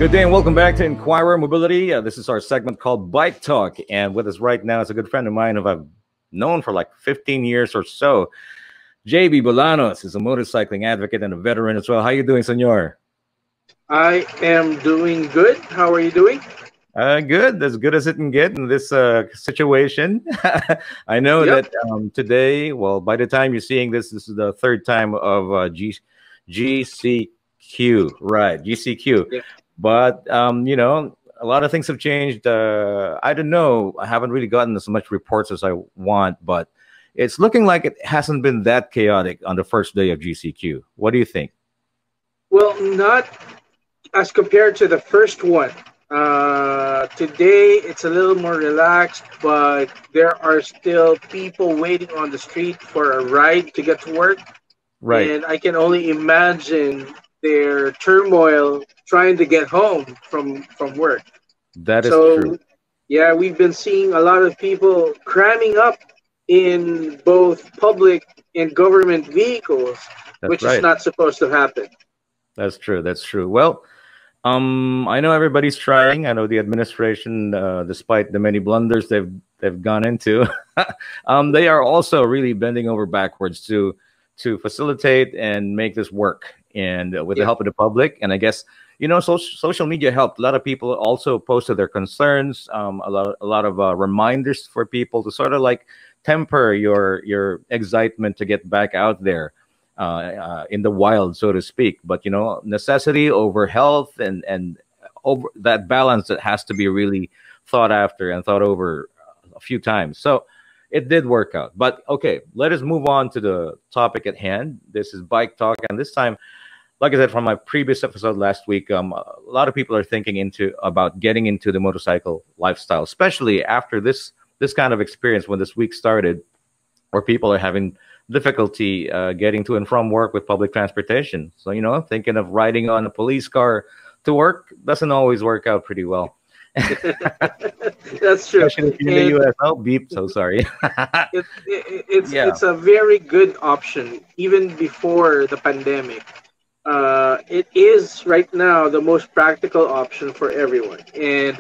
Good day and welcome back to Inquirer Mobility. This is our segment called Bike Talk. And with us right now is a good friend of mine who I've known for like 15 years or so. JB Bolanos is a motorcycling advocate and a veteran as well. How are you doing, senor? I am doing good. How are you doing? Good, as good as it can get in this situation. I know that today, well, by the time you're seeing this, this is the third time of GCQ, right? GCQ. Yeah. But, you know, a lot of things have changed. I don't know. I haven't really gotten as much reports as I want, but it's looking like it hasn't been that chaotic on the first day of GCQ. What do you think? Well, not as compared to the first one. Today, it's a little more relaxed, but there are still people waiting on the street for a ride to get to work. Right. And I can only imagine their turmoil trying to get home from work. That is true. Yeah, we've been seeing a lot of people cramming up in both public and government vehicles, which is not supposed to happen. That's true. That's true. Well, I know everybody's trying. I know the administration, despite the many blunders they've gone into, they are also really bending over backwards to facilitate and make this work. And with the help of the public, and I guess, you know, social media helped. A lot of people also posted their concerns. A lot of reminders for people to sort of like temper your excitement to get back out there in the wild, so to speak. But you know, necessity over health and over that balance that has to be really thought after and thought over a few times. So it did work out. But okay, let us move on to the topic at hand. This is Bike Talk, and this time, like I said from my previous episode last week, a lot of people are thinking about getting into the motorcycle lifestyle, especially after this kind of experience when this week started, where people are having difficulty getting to and from work with public transportation. So, you know, thinking of riding on a police car to work doesn't always work out pretty well. That's true. Especially if you're in the US. Oh, beep. So sorry. It's a very good option, even before the pandemic. It is right now the most practical option for everyone. And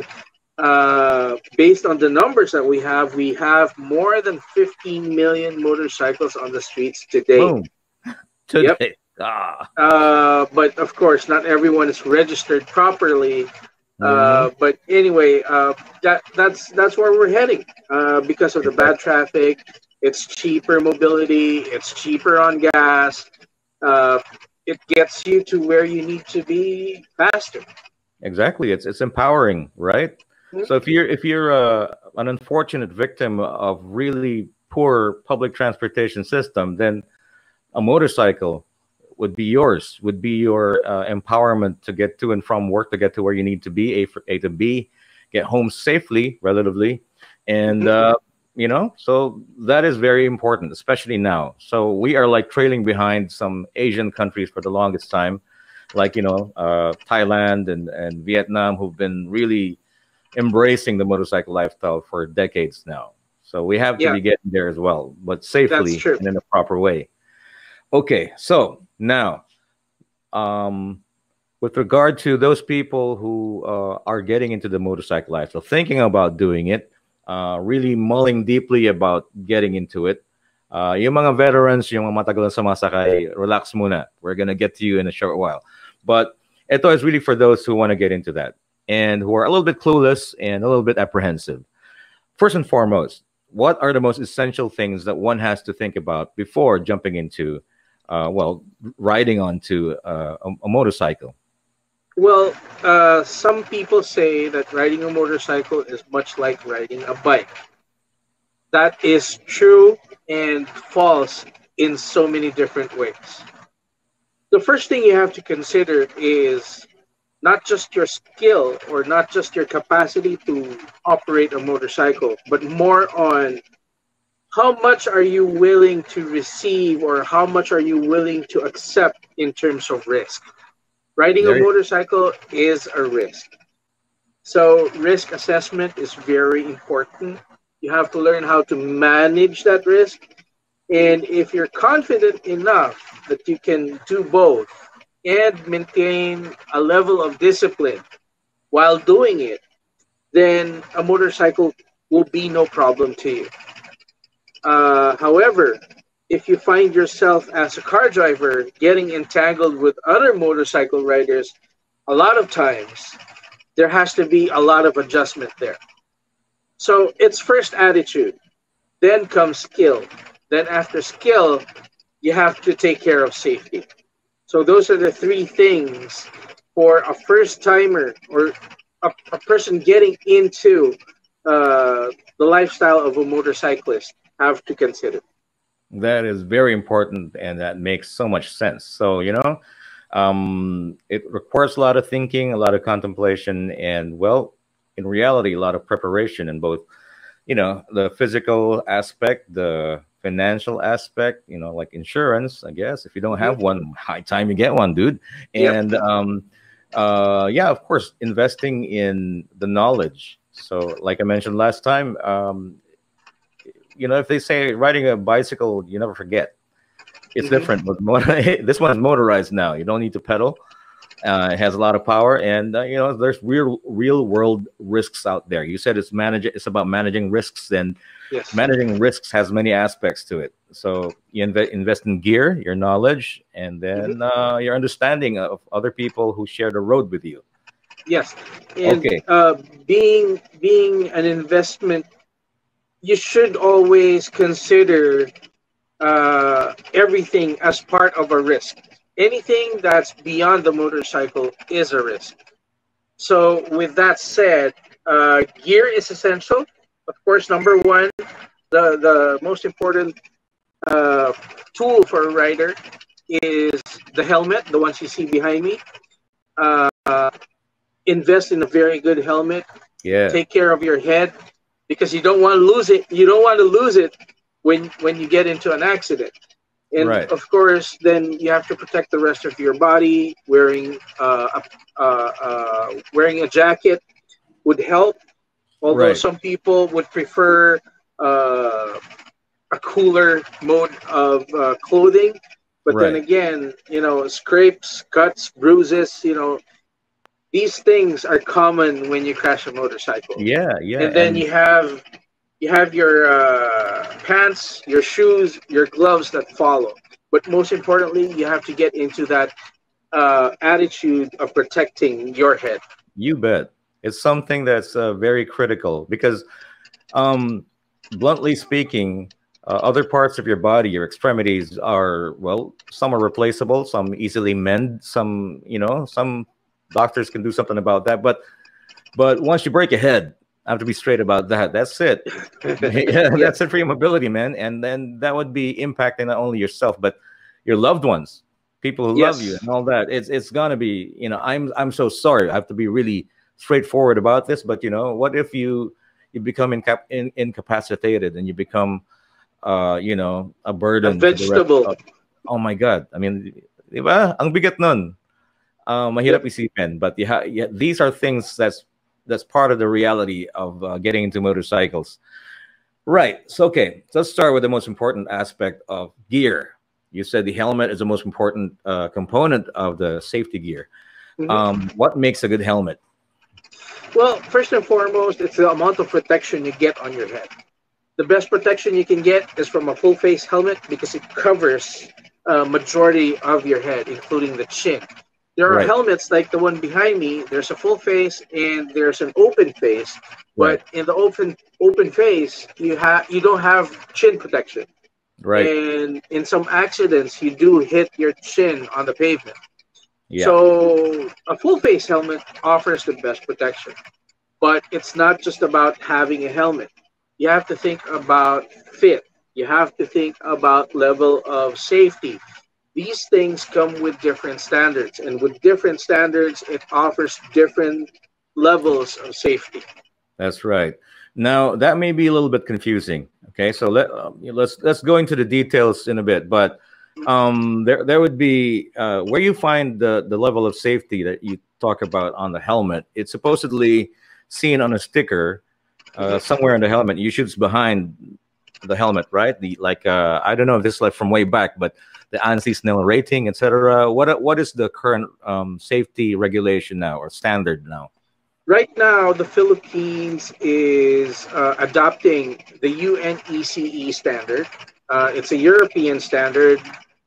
based on the numbers that we have more than 15 million motorcycles on the streets today. Boom. Today. Yep. But of course, not everyone is registered properly. But anyway, that's where we're heading. Because of the bad traffic, it's cheaper mobility, it's cheaper on gas. It gets you to where you need to be faster. Exactly. It's empowering, right? So if you're an unfortunate victim of really poor public transportation system, then a motorcycle would be yours, would be your empowerment to get to and from work, to get to where you need to be, A to B, get home safely, relatively. And, you know, so that is very important, especially now. So we are like trailing behind some Asian countries for the longest time, like, you know, Thailand and Vietnam, who've been really embracing the motorcycle lifestyle for decades now. So we have to be getting there as well, but safely and in a proper way. Okay, so now, with regard to those people who are getting into the motorcycle lifestyle, thinking about doing it, really mulling deeply about getting into it, yung mga veterans, yung mga matagal na sumasakay, relax muna. We're gonna get to you in a short while. But ito is really for those who want to get into that and who are a little bit clueless and a little bit apprehensive. First and foremost, what are the most essential things that one has to think about before jumping into, riding onto a motorcycle? Well, some people say that riding a motorcycle is much like riding a bike. That is true and false in so many different ways. The first thing you have to consider is not just your skill or not just your capacity to operate a motorcycle, but more on how much are you willing to receive or how much are you willing to accept in terms of risk. Riding a motorcycle is a risk. So risk assessment is very important. You have to learn how to manage that risk. And if you're confident enough that you can do both and maintain a level of discipline while doing it, then a motorcycle will be no problem to you. However, if you find yourself as a car driver getting entangled with other motorcycle riders, a lot of times there has to be a lot of adjustment there. So it's first attitude, then comes skill. Then after skill, you have to take care of safety. So those are the three things for a first timer or a person getting into the lifestyle of a motorcyclist have to consider. That is very important, and that makes so much sense. So, it requires a lot of thinking, a lot of contemplation, and, well, in reality, a lot of preparation in both, the physical aspect, the financial aspect, like insurance, I guess. If you don't have one, high time you get one, dude. And, Yep. yeah, of course, investing in the knowledge. So, like I mentioned last time, if they say riding a bicycle, you never forget. It's Hmm. different, but this one's motorized now. You don't need to pedal. It has a lot of power, and there's real world risks out there. You said it's about managing risks, and Yes. managing risks has many aspects to it. So you invest in gear, your knowledge, and then Hmm. your understanding of other people who share the road with you. Yes. And Okay, being an investment, you should always consider everything as part of a risk. Anything that's beyond the motorcycle is a risk. So, with that said, gear is essential. Of course, number one, the most important uh, tool for a rider is the helmet, the ones you see behind me. Uh, invest in a very good helmet. yeah, Take care of your head because you don't want to lose it. You don't want to lose it when you get into an accident. And right, of course, then you have to protect the rest of your body. Wearing a jacket would help, although right, some people would prefer uh, a cooler mode of clothing. But then right. again, scrapes, cuts, bruises, these things are common when you crash a motorcycle. Yeah, yeah, And then and you have your pants, your shoes, your gloves that follow. But most importantly, you have to get into that attitude of protecting your head. you bet. It's something that's very critical because, um, bluntly speaking, other parts of your body, your extremities are, well, some are replaceable, some easily mend, some doctors can do something about that. But once you break a head, I have to be straight about that. That's it. Yeah, Yes, that's it for your mobility, man. And then that would be impacting not only yourself but your loved ones, people who love you, yes, and all that. It's gonna be, I'm so sorry. I have to be really straightforward about this, but what if you become incapacitated and you become a a burden to the rest vegetable. of, oh my God. I mean, di ba? Ang bigat nun. Mahirap Yep. isipin, but yeah, yeah, these are things that's part of the reality of getting into motorcycles. Right. So, okay, let's start with the most important aspect of gear. You said the helmet is the most important component of the safety gear. Mhm. What makes a good helmet? Well, first and foremost, it's the amount of protection you get on your head. The best protection you can get is from a full face helmet because it covers a majority of your head, including the chin. There are Right. helmets like the one behind me. There's a full face and there's an open face. Right. But in the open face, you don't have chin protection. Right. And in some accidents, you do hit your chin on the pavement. Yeah. So a full face helmet offers the best protection. But it's not just about having a helmet. You have to think about fit. You have to think about level of safety. These things come with different standards, and with different standards, it offers different levels of safety. That's right. Now that may be a little bit confusing. Okay, so let's go into the details in a bit. But there would be where you find the level of safety that you talk about on the helmet. It's supposedly seen on a sticker Mhm. somewhere in the helmet. You shoots behind the helmet, right? The like I don't know if this is like from way back, but the ANSI Snell rating, etc. What is the current safety regulation now or standard now? right now, the Philippines is adopting the UNECE standard. It's a European standard.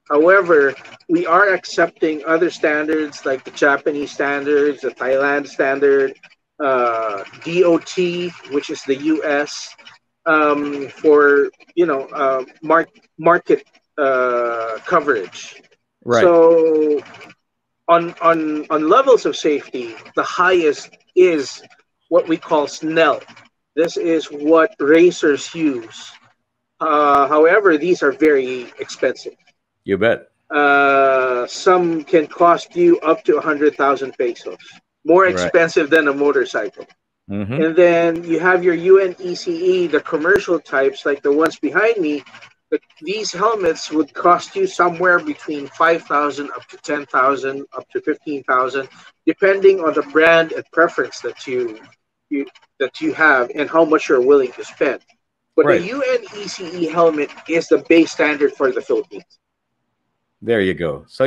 However, we are accepting other standards like the Japanese standards, the Thailand standard, DOT, which is the US, for market coverage. Right. So on levels of safety, the highest is what we call Snell. This is what racers use. However, these are very expensive. You bet. Some can cost you up to 100,000 pesos, more Right. expensive than a motorcycle. Mm-hmm. And then you have your UNECE, the commercial types, like the ones behind me. These helmets would cost you somewhere between 5,000 up to 10,000, up to 15,000, depending on the brand and preference that you have and how much you're willing to spend. But Right. the UNECE helmet is the base standard for the Philippines. There you go. So,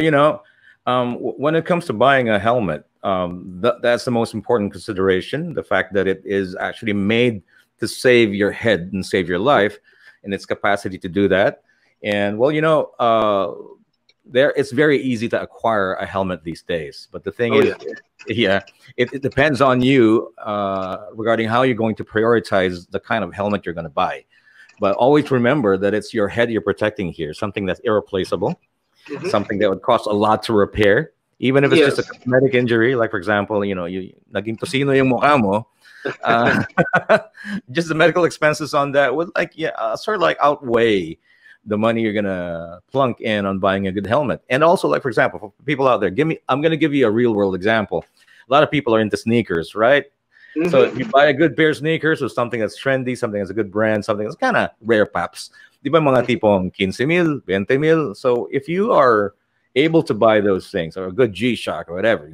when it comes to buying a helmet, that's the most important consideration. The fact that it is actually made to save your head and save your life, and its capacity to do that. And well, it's very easy to acquire a helmet these days. But the thing is, yeah, it depends on you regarding how you're going to prioritize the kind of helmet you're going to buy. But always remember that it's your head you're protecting here, something that's irreplaceable. Mhm. Something that would cost a lot to repair, even if it's just a Yes. cosmetic injury. Like, for example, you naging tosino yung mukha mo. Uh, just the medical expenses on that would sort of like outweigh the money you're gonna plunk in on buying a good helmet. And also, like, for example, for people out there, I'm gonna give you a real world example. A lot of people are into sneakers, right? So if you Mhm. buy a good pair of sneakers or something that's trendy, something that's a good brand, something that's kind of rare paps, di ba mga tipong 15,000, 20,000? So if you are able to buy those things or a good G-Shock or whatever,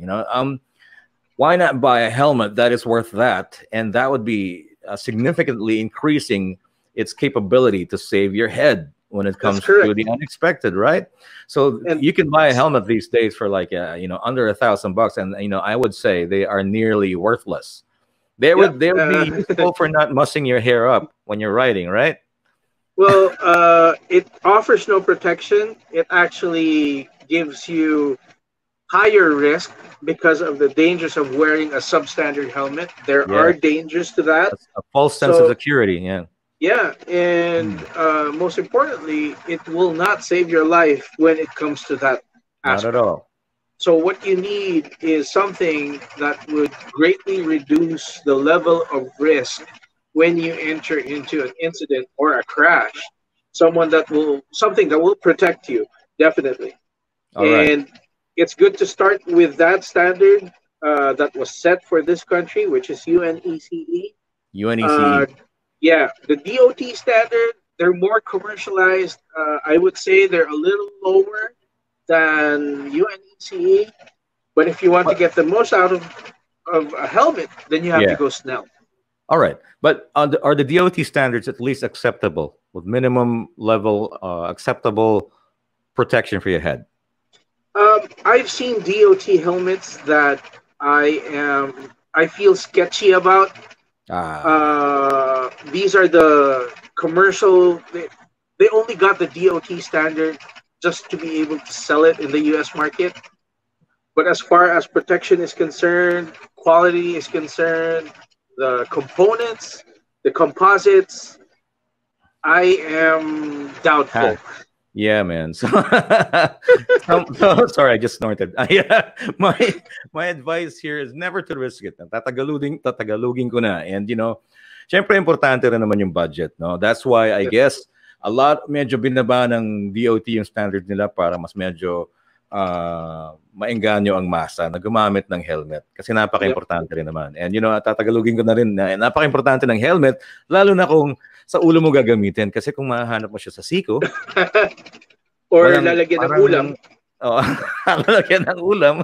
why not buy a helmet that is worth that? And that would be significantly increasing its capability to save your head when it That's comes to correct. the unexpected, right? So And you can buy a helmet these days for like under $1,000, and I would say they are nearly worthless. yep. They would be useful for not mussing your hair up when you're riding, right? Well, it offers no protection. It actually gives you higher risk because of the dangers of wearing a substandard helmet. There Yeah, are dangers to that. a false sense of So, security. Yeah. yeah, and Hmm. most importantly, it will not save your life when it comes to that Not at aspect. all. So, what you need is something that would greatly reduce the level of risk when you enter into an incident or a crash. Something that will protect you, definitely. All right. And it's good to start with that standard that was set for this country, which is UNECE. Uh, UNECE. yeah, the DOT standard, they're more commercialized. I would say they're a little lower than UNECE. But if you want to But get the most out of a helmet, then you have to yeah. go Snell. All right. But are the DOT standards at least acceptable with minimum level acceptable protection for your head? I've seen DOT helmets that I feel sketchy about. Ah, These are the commercial. They only got the DOT standard just to be able to sell it in the U.S. market. But as far as protection is concerned, quality is concerned, the components, the composites, I am ha. doubtful. Yeah, man. Sorry, I just snorted. Yeah, my advice here is never to risk it. Tatagalugin ko na. And syempre importante rin naman yung budget, no? That's why I guess medyo binaba ng DOT yung standard nila para mas medyo maengganyo ang masa na gumamit ng helmet kasi Yep. napaka-importante rin naman. And tatagalugin ko na rin na napaka-importante ng helmet lalo na kung sa ulo mo gagamitin kasi kung mahanap mo siya sa siko, Or walang lalagyan ng ulam. parang lalagyan ng ulam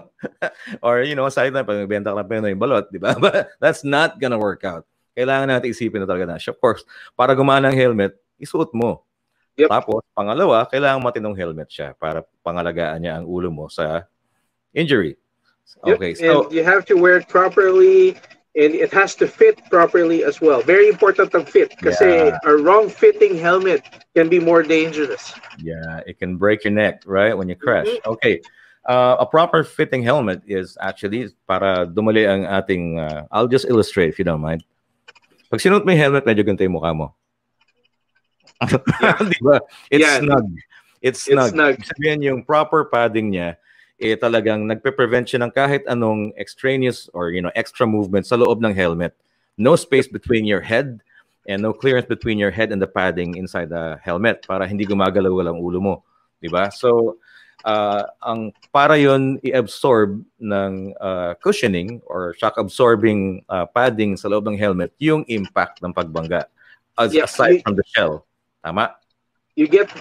or side na pag nagbenta ka ng peno yung balot, di ba? But that's not gonna work out. Kailangan natin isipin na talaga na siya. Of course, para gumana ang helmet, isuot mo. Yep. Tapos, pangalawa, kailangan matinong helmet siya para pangalagaan niya ang ulo mo sa injury. Yep. Okay, And so you have to wear it properly. And it has to fit properly as well. Very important ang fit kasi Yeah. a wrong fitting helmet can be more dangerous. Yeah, it can break your neck, right, when you crash. Mhm. Okay. A proper fitting helmet is actually para dumali ang ating I'll just illustrate if you don't mind. Pag sinuot mo yung helmet, medyo ganito yung mukha mo. Yeah. Di ba? It's Yeah. snug. It's It's snug. snug. Ibig sabihin yung proper padding niya, talagang nagpe-prevent siya ng kahit anong extraneous or extra movement sa loob ng helmet. No space between your head and no clearance between your head and the padding inside the helmet para hindi gumagalaw ang ulo mo, 'di ba? So ang para yon i-absorb ng cushioning or shock absorbing padding sa loob ng helmet yung impact ng pagbangga aside from the shell. Tama? You get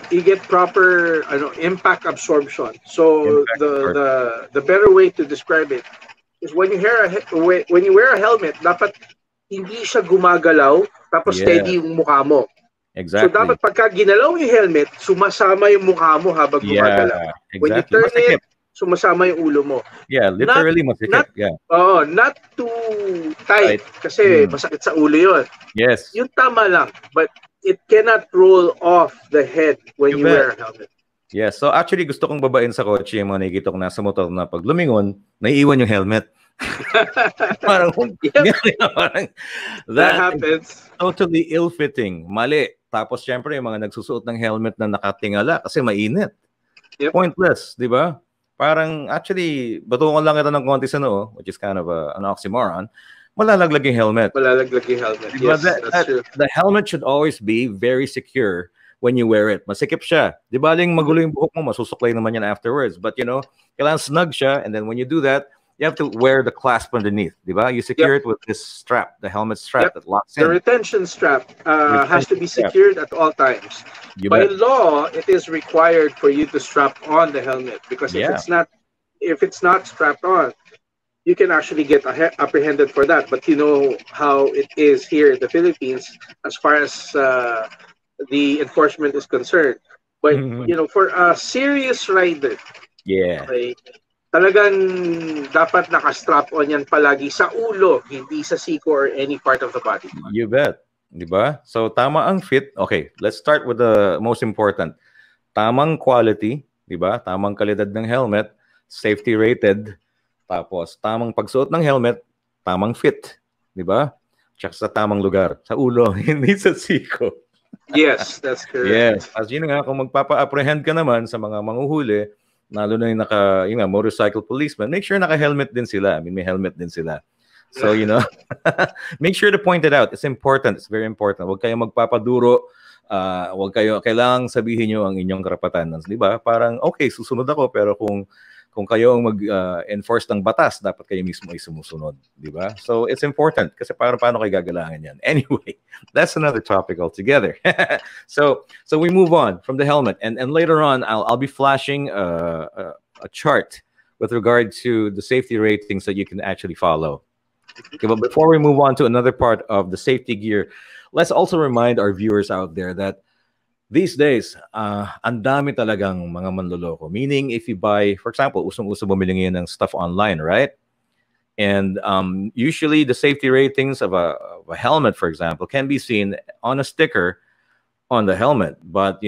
proper impact absorption. So the better way to describe it is when you wear a helmet, dapat hindi siya gumagalaw tapos steady yung mukha mo. Exactly. So dapat pagka ginalaw yung helmet, sumasama yung mukha mo habang gumagalaw. Exactly. When you turn it, sumasama yung ulo mo. Yeah, literally masikip. Not too tight kasi masakit sa ulo yun. Yes. Yung tama lang, but it cannot roll off the head when you wear a helmet. Yes. So actually gusto kong babain sa kotse yung mga nakikita ko nasa motor na pag lumingon, naiiwan yung helmet. parang, parang that happens. Totally ill-fitting. Mali. Tapos syempre yung mga nagsusuot ng helmet na nakatingala kasi mainit. Yep. Pointless, di ba? Parang actually, batungan lang ito ng konti sa noo, which is kind of an oxymoron. Malalaglag yung helmet. Malalaglag yung helmet. Yes, that's true. The helmet should always be very secure when you wear it. Masikip siya. Di ba aling magulo yung buhok mo, masusuklay naman yan afterwards. But kailangan snug siya. And then when you do that, you have to wear the clasp underneath. Di ba? You secure it with this strap, the helmet strap that locks in. The retention strap has to be secured at all times. By law, it is required for you to strap on the helmet because if it's not strapped on, you can actually get apprehended for that. But you know how it is here in the Philippines as far as the enforcement is concerned. But for a serious rider, talagang dapat naka-strap on yan palagi sa ulo, hindi sa siko or any part of the body. You bet. Diba? So tama ang fit. Okay, let's start with the most important. Tamang quality, diba? Tamang kalidad ng helmet, safety rated, tapos tamang pagsuot ng helmet, tamang fit, diba? Tsaka sa tamang lugar, sa ulo, hindi sa siko. Yes, that's correct. Yes. As yun nga, kung magpapa-apprehend ka naman sa mga manguhuli, lalo na yung motorcycle policeman, make sure naka-helmet din sila. I mean, may helmet din sila. So, make sure to point it out. It's important. It's very important. Huwag kayong magpapaduro. Kailangang sabihin nyo ang inyong karapatan. Di ba? Parang, okay, susunod ako, pero kung kayo ang mag-enforce ng batas, dapat kayo mismo ay sumusunod. Di ba? So, it's important. Kasi paano kayo gagalangan yan? Anyway, that's another topic altogether. So we move on from the helmet. And later on, I'll be flashing a chart with regard to the safety ratings that you can actually follow. Okay, but before we move on to another part of the safety gear, let's also remind our viewers out there that these days, ang dami talagang mga manloloko. Meaning, if you buy, for example, usong-uso bumili ngayon ng stuff online, right? And usually, the safety ratings of a helmet, for example, can be seen on a sticker on the helmet. But,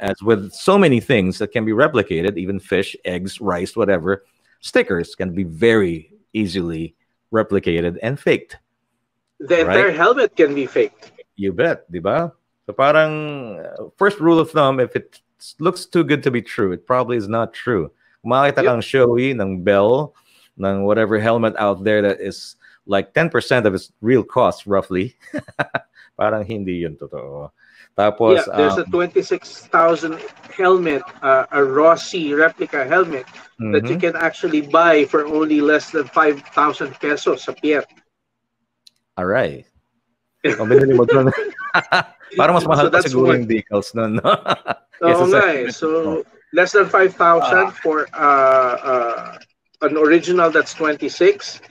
as with so many things that can be replicated, even fish, eggs, rice, whatever, stickers can be very easily replicated and faked. The entire helmet can be faked. You bet, di ba? So parang first rule of thumb, if it looks too good to be true, it probably is not true. Makita kang showy ng Bell, ng whatever helmet out there that is like 10% of its real cost, roughly. Parang hindi yun totoo. Tapos, there's a 26,000 helmet, a Rossi replica helmet that you can actually buy for only less than 5,000 pesos a pier. All right. Para mas mahal pa siguro yung decals nun. So less than 5,000 for an original that's 26.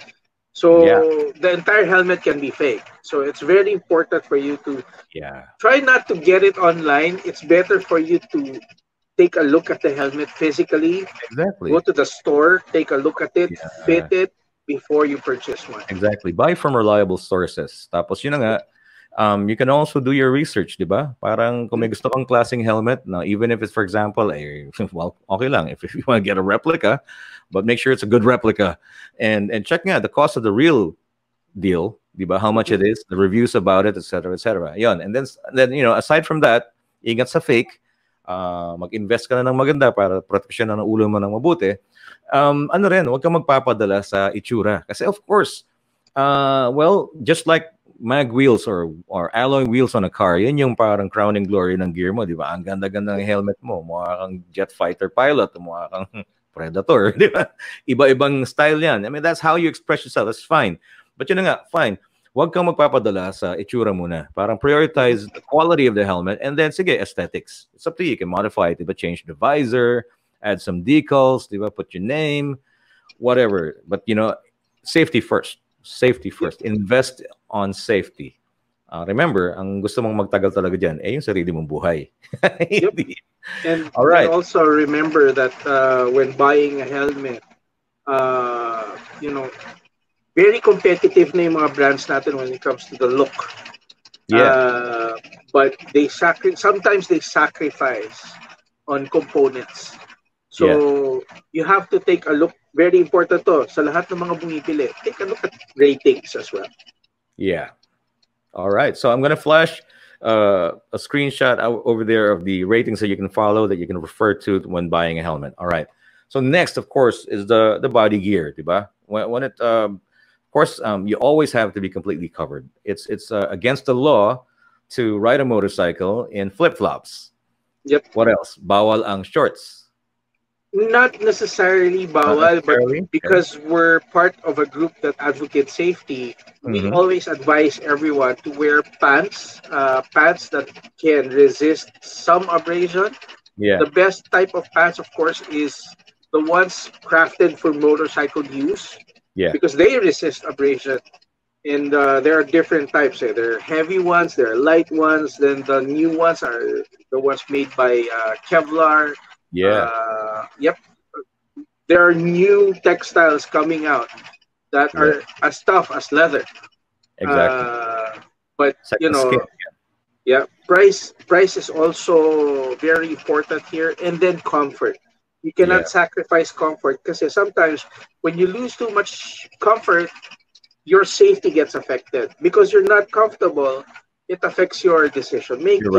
So the entire helmet can be fake. So it's very important for you to try not to get it online. It's better for you to take a look at the helmet physically. Exactly. Go to the store, take a look at it, fit it, before you purchase one. Exactly. Buy from reliable sources. Tapos yun na nga, you can also do your research, di ba? Parang kung may gusto kang klaseng helmet, na even if it's, for example, well, okay lang if you want to get a replica, but make sure it's a good replica. And check nga the cost of the real deal, di ba? How much it is, the reviews about it, etc., etc. Yon. And then aside from that, ingat sa fake. Mag-invest ka na ng maganda para protection na ng ulo mo ng mabuti. Ano rin, huwag kang magpapadala sa itsura. Kasi of course, well, just like mag wheels or alloy wheels on a car, yun yung parang crowning glory ng gear mo, di ba? Ang ganda-ganda ng helmet mo, mukha kang jet fighter pilot, mukha kang predator, di ba? Iba-ibang style yan. I mean, that's how you express yourself. That's fine. But yun na nga, fine. Huwag kang magpapadala sa itsura muna. Parang prioritize the quality of the helmet and then, sige, aesthetics. It's up to you. You can modify it. Diba? Change the visor, add some decals, diba? Put your name, whatever. But, safety first. Safety first. Invest on safety. Remember, ang gusto mong magtagal talaga dyan, yung sarili mong buhay. Yep. And all right. also remember that when buying a helmet, very competitive na yung mga brands natin when it comes to the look. Yeah. But sometimes they sacrifice on components. So you have to take a look. Very important to sa lahat ng mga bumibili. Take a look at ratings as well. Yeah. All right. So I'm going to flash a screenshot over there of the ratings that you can follow, that you can refer to when buying a helmet. All right. So next, of course, is the body gear, diba? When it of course, you always have to be completely covered. It's against the law to ride a motorcycle in flip-flops. Yep. What else? Bawal ang shorts. Not necessarily bawal, but because we're part of a group that advocates safety, we always advise everyone to wear pants that can resist some abrasion. Yeah. The best type of pants, of course, is the ones crafted for motorcycle use. Yeah. Because they resist abrasion. And there are different types. There are heavy ones, there are light ones. Then the new ones are the ones made by Kevlar. Yeah. Yep. There are new textiles coming out that are as tough as leather. Exactly. But, skin, price is also very important here. And then comfort. You cannot sacrifice comfort because sometimes when you lose too much comfort, your safety gets affected. Because you're not comfortable, it affects your decision making,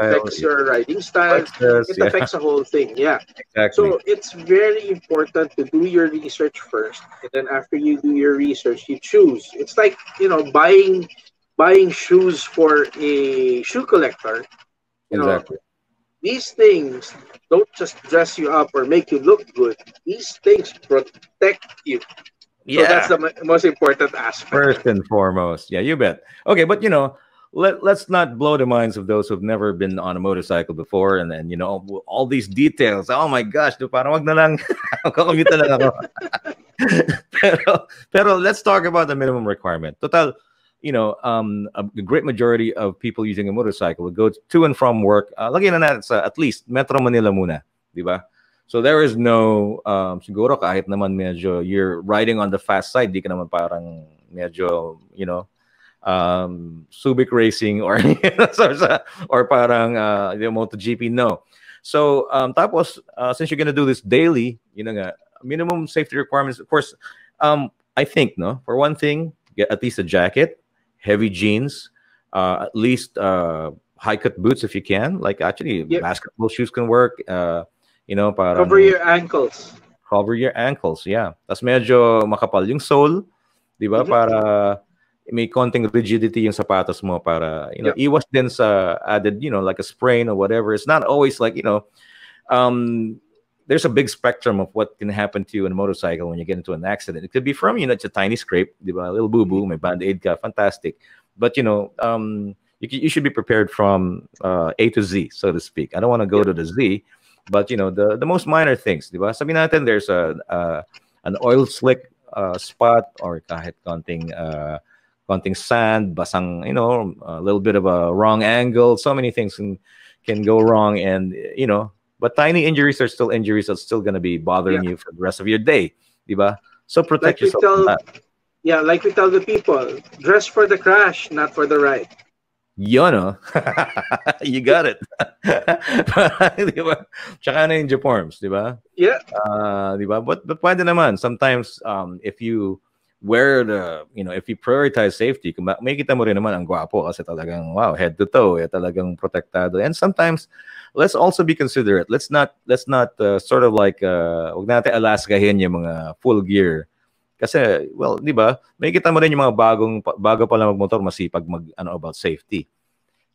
affects your riding style, it affects the whole thing. Yeah. Exactly. So it's very important to do your research first. And then after you do your research, you choose. It's like, buying shoes for a shoe collector. Exactly. These things don't just dress you up or make you look good. These things protect you. Yeah. So that's the most important aspect. First and foremost. Yeah, you bet. Okay, but let's not blow the minds of those who've never been on a motorcycle before, and then all these details. Oh my gosh, parang wag na lang. Kakamute na lang ako. pero let's talk about the minimum requirement. Total, a great majority of people using a motorcycle would go to and from work. Lagyan na natin sa at least Metro Manila muna, di ba? So there is no, siguro kahit naman medyo you're riding on the fast side, di ka naman parang medyo, Subic racing or or parang MotoGP, no. So tapos since you're gonna do this daily, minimum safety requirements, of course. I think for one thing, get at least a jacket. Heavy jeans, at least high cut boots if you can. Like actually, basketball shoes can work. Parang, cover your ankles. Cover your ankles, yeah. Tas medyo makapal yung sole, di ba? Para may konting rigidity yung sapatos mo para iwas din sa added, like a sprain or whatever. It's not always like there's a big spectrum of what can happen to you in a motorcycle when you get into an accident. It could be from, it's a tiny scrape, diba? A little boo-boo, may band-aid ka, fantastic. But, you should be prepared from A to Z, so to speak. I don't want to go to the Z, but, the most minor things, diba? Sabi natin, there's an oil slick spot or kahit konting sand, basang, a little bit of a wrong angle. So many things can go wrong and, but tiny injuries are still injuries that's still going to be bothering you for the rest of your day, diba? So protect Like we yourself from tell, that. yeah, like we tell the people, dress for the crash, not for the ride. Yun, oh. You got it. Di ba? Tsaka ninja forms, di ba? Yeah, Di ba? But pwede naman. Sometimes, if you wear if you prioritize safety, may kita mo rin naman ang gwapo kasi talagang, wow, head to toe, talagang protektado. And sometimes, let's also be considerate. Let's not sort of like, wag natin alaskahin yung mga full gear. Kasi, well, di ba, may kita mo rin yung mga bago pa lang magmotor, masipag about safety.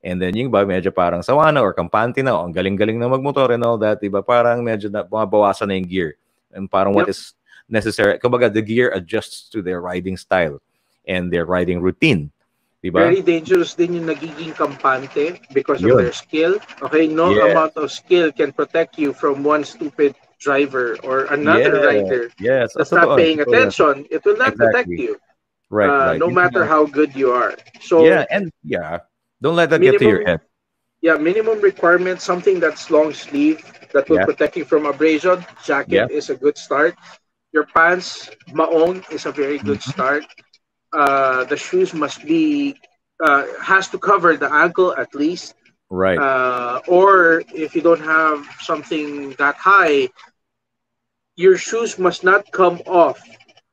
And then yung iba, medyo parang sawa na or kampante na, ang galing-galing na magmotor and all that, di ba? Parang medyo na bumabawasan na yung gear. And parang what is necessary, kumbaga, the gear adjusts to their riding style and their riding routine. Di ba? Very dangerous din yung nagiging kampante because of their skill. Okay, no amount of skill can protect you from one stupid driver or another rider that's not paying attention. It will not protect you. Right. No matter how good you are. So don't let that get to your head. Yeah, minimum requirement, something that's long sleeve that will protect you from abrasion. Jacket is a good start. Your pants, maong, is a very good start. The shoes must be has to cover the ankle at least. Right. Or if you don't have something that high, your shoes must not come off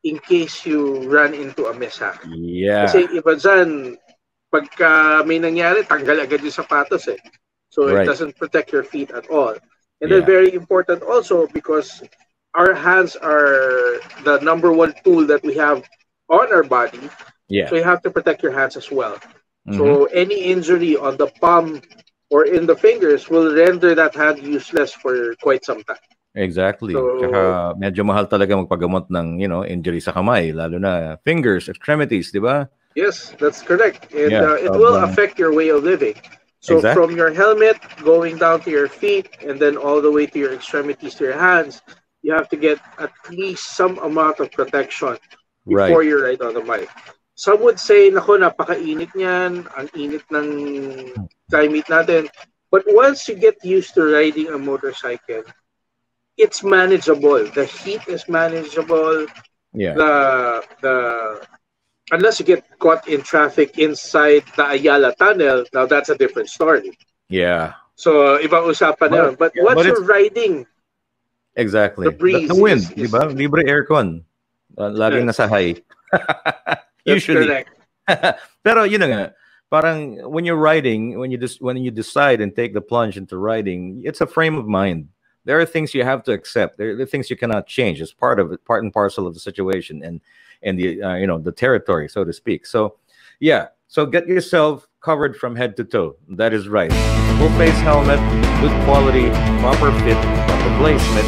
in case you run into a mishap. Yeah. Kasi iba dyan, pagka may nangyari, tanggal agad yung sapatos eh. So it doesn't protect your feet at all. And then very important also because our hands are the number one tool that we have on our body. Yeah. So you have to protect your hands as well. So any injury on the palm or in the fingers will render that hand useless for quite some time. Exactly. Tsaka medyo mahal talaga magpagamot ng, injury sa kamay, lalo na fingers, extremities, di ba? Yes, that's correct. And it will affect your way of living. So from your helmet going down to your feet and then all the way to your extremities, to your hands, you have to get at least some amount of protection before you ride on the bike. Some would say, nako, napakainit niyan, ang init ng climate natin. But once you get used to riding a motorcycle, it's manageable. The heat is manageable. Yeah. The unless you get caught in traffic inside the Ayala Tunnel, now that's a different story. Yeah. So ibang usapan na yun. But once you're riding, exactly. The breeze, the wind, di ba? Libre aircon. Laging nasa high. Usually. Correct. Pero yun na nga, parang when you're riding, when you decide and take the plunge into riding, it's a frame of mind. There are things you have to accept. There are things you cannot change. It's part of it, part and parcel of the situation and the the territory, so to speak. So so get yourself covered from head to toe. That is right. Full face helmet, good quality, proper fit, proper placement,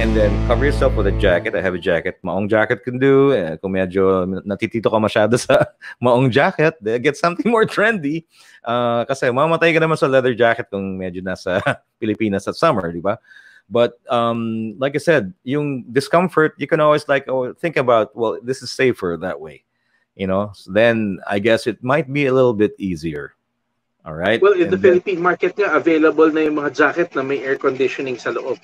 and then cover yourself with a jacket, a heavy jacket. Maong jacket can do. Kung medyo natitito ka masyado sa maong jacket, get something more trendy. Kasi mamatay ka naman sa leather jacket kung medyo nasa Pilipinas at summer, di ba? But like I said, yung discomfort, you can always think about, well, this is safer that way. So then I guess it might be a little bit easier. All right. Well, in the Philippine market nga, available na yung mga jacket na may air conditioning sa loob.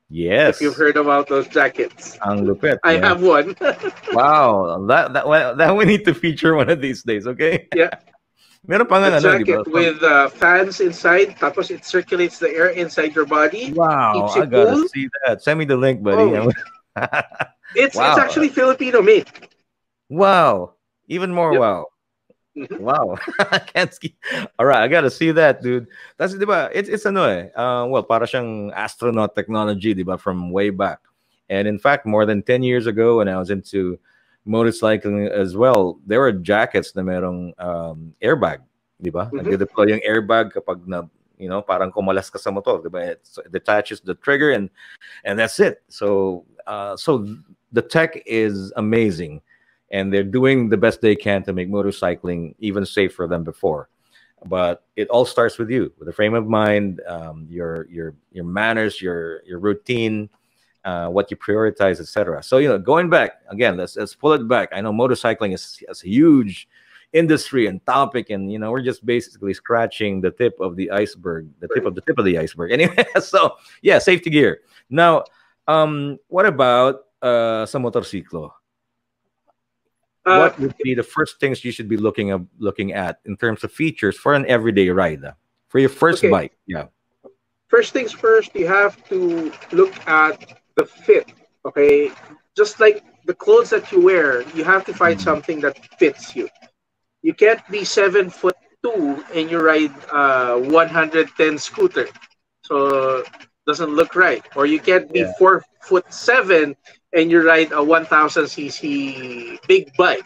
Yes. If you've heard about those jackets. Ang lupit. I have one. Wow. That we need to feature one of these days, okay? Yeah. Meron pa nga jacket with fans inside, tapos it circulates the air inside your body. Wow, I gotta see that. Send me the link, buddy. Oh. It's actually Filipino made. Wow. Even more wow. Wow. I can't ski. All right, I gotta see that, dude. That's diba? It's well, para siyang astronaut technology, diba, from way back. And in fact, more than 10 years ago when I was into motorcycling as well, there were jackets na merong airbag, diba? Nagde-deploy yung airbag kapag na, parang kumalas ka sa motor, diba? It detaches the trigger and that's it. So the tech is amazing. And they're doing the best they can to make motorcycling even safer than before. But it all starts with you, with the frame of mind, your manners, your routine, what you prioritize, etc. So going back again, let's pull it back. I know motorcycling is a huge industry and topic, and we're just basically scratching the tip of the iceberg, the tip of the iceberg. Anyway, so yeah, safety gear. Now, what about sa motorsiklo? Uh, what would be the first things you should be looking at in terms of features for an everyday ride for your first okay, bike? Yeah. first things first, you have to look at the fit. Okay, just like the clothes that you wear, you have to find Mm. something that fits you. You can't be 7'2" and you ride 110 scooter, so doesn't look right. Or you can't be Yeah. 4'7" and you ride a 1000cc big bike.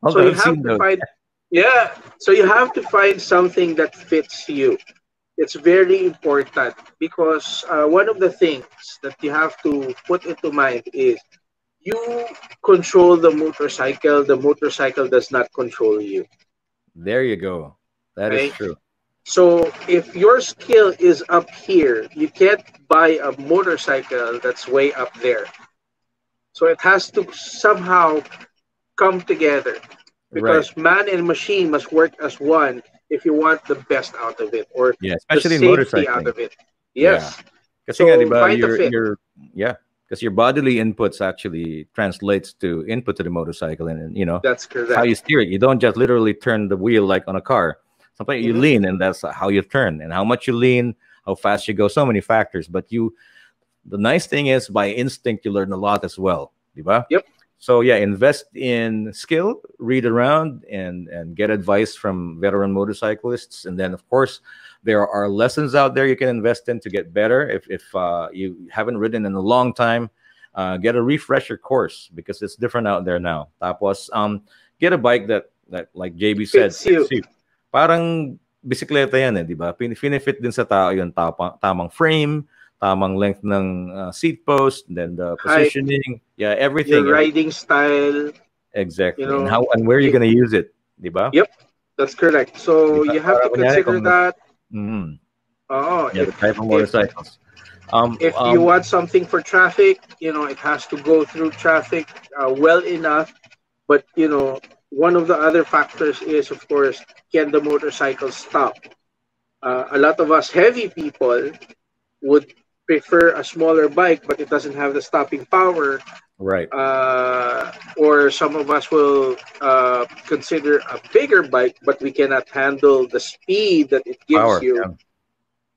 So Although you I've have seen to those. find, yeah. So you have to find something that fits you. It's very important because one of the things that you have to put into mind is you control the motorcycle. The motorcycle does not control you. There you go. That is Right? true. So if your skill is up here, you can't buy a motorcycle that's way up there. So it has to somehow come together Right. because man and machine must work as one if you want the best out of it or Yeah, the especially in safety out motorcycling. of it. Yeah. Yes. Kasi nga, di So ba, find the fit. yeah, because your bodily inputs actually translates to input to the motorcycle, and That's it's how correct. you steer it. You don't just literally turn the wheel like on a car. Sometimes you Hmm. lean, and that's how you turn, and how much you lean, how fast you go. So many factors. But the nice thing is, by instinct, you learn a lot as well, di ba? Yep. So yeah, invest in skill, read around, and get advice from veteran motorcyclists, and then of course there are lessons out there you can invest in to get better. If you haven't ridden in a long time, get a refresher course because it's different out there now. Tapos get a bike that like JB said Fits fits you. you. Parang bisikleta yan di ba? Finifit din sa tao yung tamang frame, tamang length ng seat post, then the Height, positioning, yeah, your everything riding style, you exactly, and know. how and where you're You, gonna use it, di ba? yep, that's correct. Di So ba? you have Para to kunyari consider that. Oh, yeah, the type of motorcycles. Um, if you um, want something for traffic, it has to go through traffic well enough. But one of the other factors is, of course, can the motorcycle stop? A lot of us heavy people would prefer a smaller bike, but it doesn't have the stopping power. right, Or some of us will consider a bigger bike, but we cannot handle the speed that it gives power, you. yeah,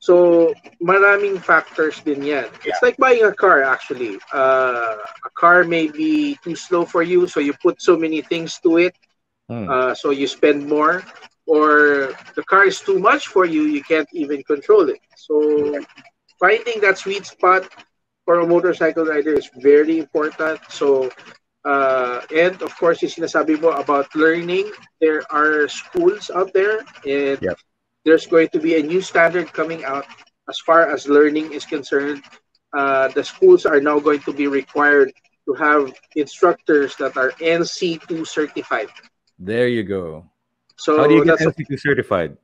So, maraming factors din yan. It's like buying a car, actually. A car may be too slow for you, so you put so many things to it, hmm, so you spend more. Or the car is too much for you, you can't even control it. So, right, finding that sweet spot for a motorcycle rider is very important. So, and of course, yung sinasabi mo about learning, there are schools out there, and yeah. there's going to be a new standard coming out as far as learning is concerned. The schools are now going to be required to have instructors that are NC2 certified. There you go. How do you So get that's a NC2 certified?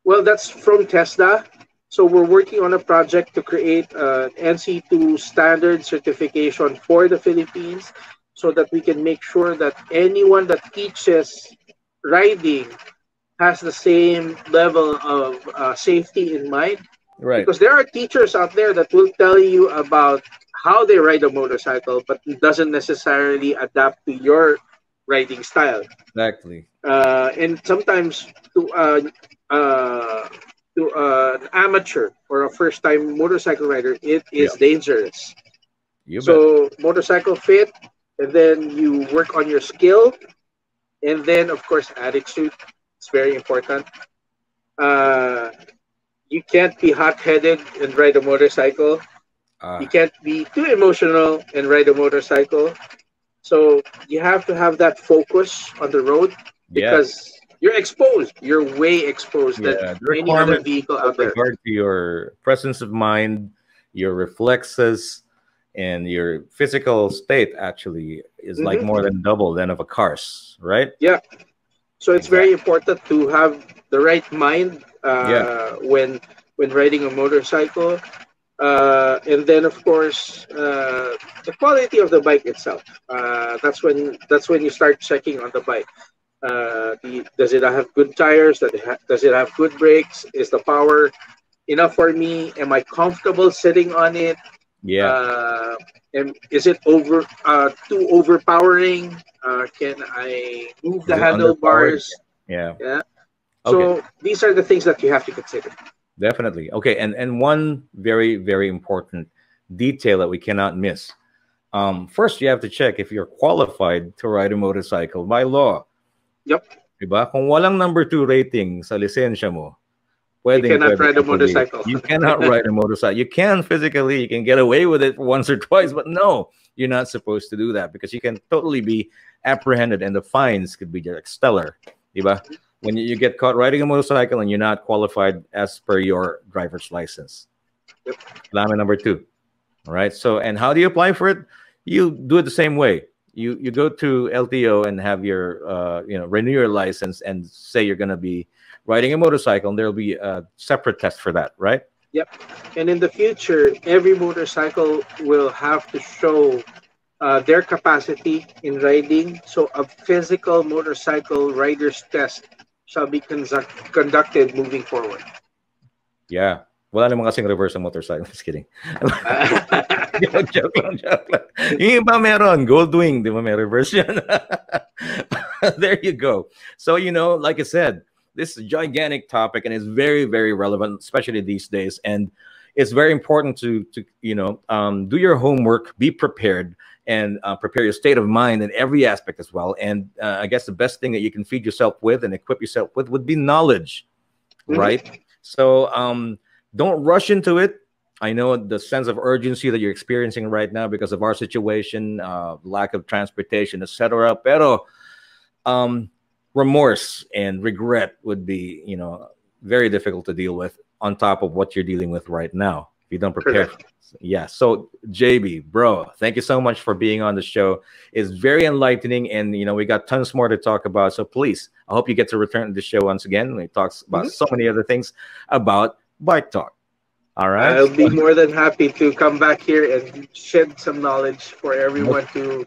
well, that's from TESDA. So we're working on a project to create an NC2 standard certification for the Philippines so that we can make sure that anyone that teaches riding has the same level of safety in mind. Right, Because there are teachers out there that will tell you about how they ride a motorcycle, but it doesn't necessarily adapt to your riding style. exactly. And sometimes to uh, uh, an amateur or a first-time motorcycle rider, it Yeah, is dangerous. you bet. So motorcycle fit, and then you work on your skill, and then of course attitude. It's very important. Uh, you can't be hot-headed and ride a motorcycle. You Ah, can't be too emotional and ride a motorcycle. So you have to have that focus on the road yeah, because you're exposed. You're way exposed than yeah. The any other requirements vehicle with out there. regard to your presence of mind, your reflexes, and your physical state actually is like Hmm. more than double than of a car's, right? Yeah. So it's very Exactly. important to have the right mind Yeah. when riding a motorcycle. And then of course the quality of the bike itself. That's when you start checking on the bike. Does it have good tires? Does it have good brakes? Is the power enough for me? Am I comfortable sitting on it? Yeah. Uh, and is it too overpowering? Can I move the Is it underpowered? handlebars? Yeah. Yeah. Okay. So these are the things that you have to consider. Definitely. Okay. And one very, very important detail that we cannot miss. First, you have to check if you're qualified to ride a motorcycle by law. Yep. Diba? Kung walang number 2 rating sa lisensya mo, You cannot pwede ride a kang tuloy. motorcycle. You cannot ride a motorcycle. You can physically, you can get away with it once or twice, but no, you're not supposed to do that because you can totally be apprehended and the fines could be like stellar. Diba? When you get caught riding a motorcycle and you're not qualified as per your driver's license. Yep. Line number 2. All right. So, and how do you apply for it? You do it the same way. You go to LTO and have your renew your license and say you're going to be riding a motorcycle, and there'll be a separate test for that, right? Yep. And in the future, every motorcycle will have to show their capacity in riding. So a physical motorcycle rider's test shall be conducted moving forward. Yeah. Wala naman kasing reverse ang motorcycle. Just kidding. joke lang. Yung iba meron. Goldwing. Di ba may reverse yan? There you go. So, like I said, this is a gigantic topic and it's very, very relevant, especially these days. And it's very important to do your homework, be prepared, and prepare your state of mind in every aspect as well. And I guess the best thing that you can feed yourself with and equip yourself with would be knowledge, right? So don't rush into it. I know the sense of urgency that you're experiencing right now because of our situation, lack of transportation, etc. Pero remorse and regret would be, very difficult to deal with on top of what you're dealing with right now if you don't prepare. Yeah. So JB, bro, thank you so much for being on the show. It's very enlightening, and we got tons more to talk about. So please, I hope you get to return to the show once again. We talk about so many other things about Bike Talk. All right. I'll be more than happy to come back here and shed some knowledge for everyone to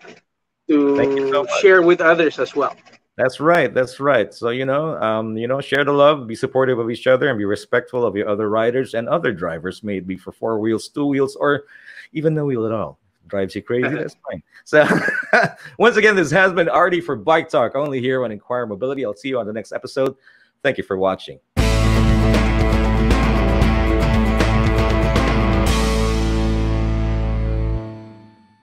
share with others as well. That's right. That's right. So, share the love, be supportive of each other, and be respectful of your other riders and other drivers, may it be for 4 wheels, 2 wheels, or even no wheel at all. Drives you crazy, that's fine. So, once again, this has been Artie for Bike Talk, only here on Inquirer Mobility. I'll see you on the next episode. Thank you for watching.